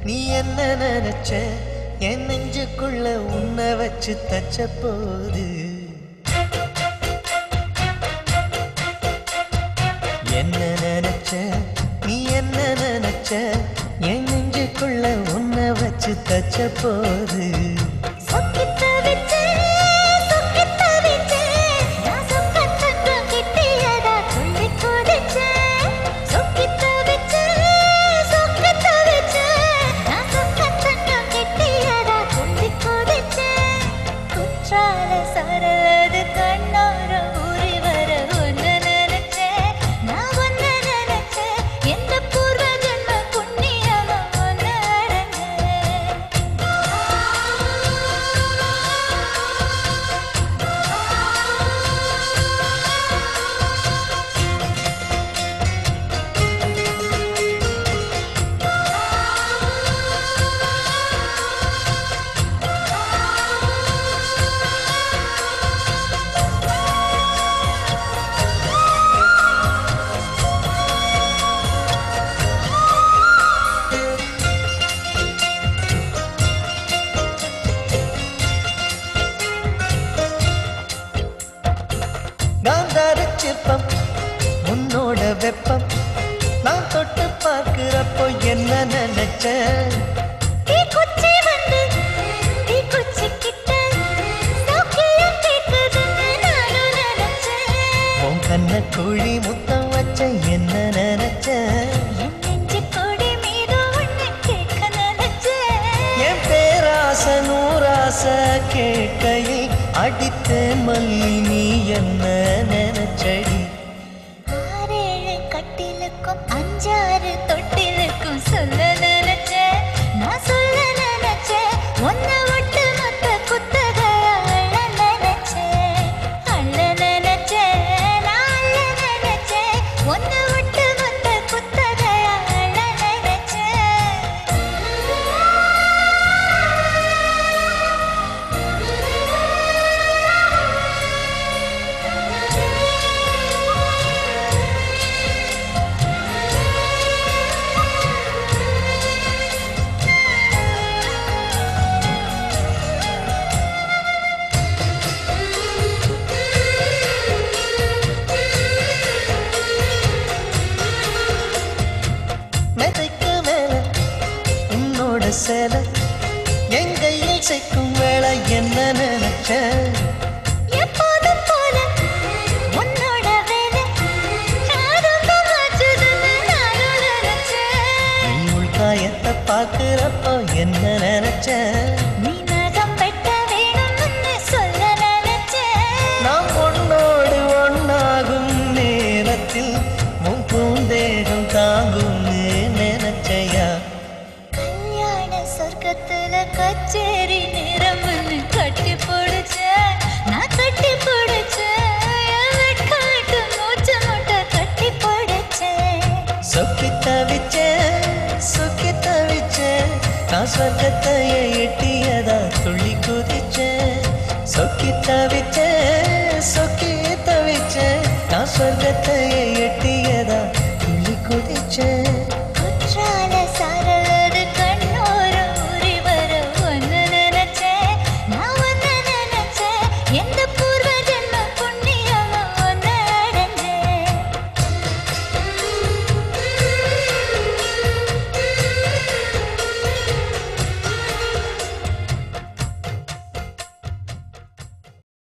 நீ என்ன நினைச்ச என் நெஞ்சுக்குள்ள உன்னை வச்சு தச்ச போது என்ன நினைச்ச நீ என்ன நினைச்ச என் நெஞ்சுக்குள்ள உன்னை வச்சு தச்ச போது உன்னோட வெப்பம் நான் தொட்டு பார்க்கிறப்போ என்ன நினைச்ச உன் கண்ண குழி முத்தம் வச்ச என்ன நினைச்ச என் பேராச நூறாச கேட்கையில் அடித்தேன் மல்லி நீ என்ன நினைச்சடி அஞ்சாறு தொட்டிலுக்கும் சொல்ல நினைச்ச நான் சொல்ல நினைச்ச ஒன்ன விட்டு மத்த குத்தக அள்ள நினைச்ச நான் அள்ள நினைச்ச ஒன்ன விட்டு மத்த குத்தக அள்ள நினைச்ச மெதைக்கு மேல உன்னோட சேலை எங்கையில் சேர்க்கும் வேலை என்ன நினைச்ச எப்போதும் போல உன்னோட வேலை நானும் நினைச்சேன் நீ உள்காயத்தை பார்க்கிறப்போ என்ன நினைச்ச நீ நகம் வெட்ட வேணும்னு சொல்ல நினைச்சேன் நாம் உன்னோடு ஒன்னாகும் நேரத்தில் உன் பூந்தேகம் தாங்கும்னு நினைச்சையா கல்யாண சொர்க்கத்துல கச்சேரி நேரம்னு கட்டி போடுச்ச நான் கட்டி போடுச்சேன் வெட்காட்டு மூச்சு முட்டை கட்டி போடுச்சேன் சொக்கி தவிச்சேன் நான் சொர்க்கத்தையே எட்டியதா துள்ளி குதிச்சேன் சொக்கி தவிச்சேன் நான் சொர்க்கத்தையே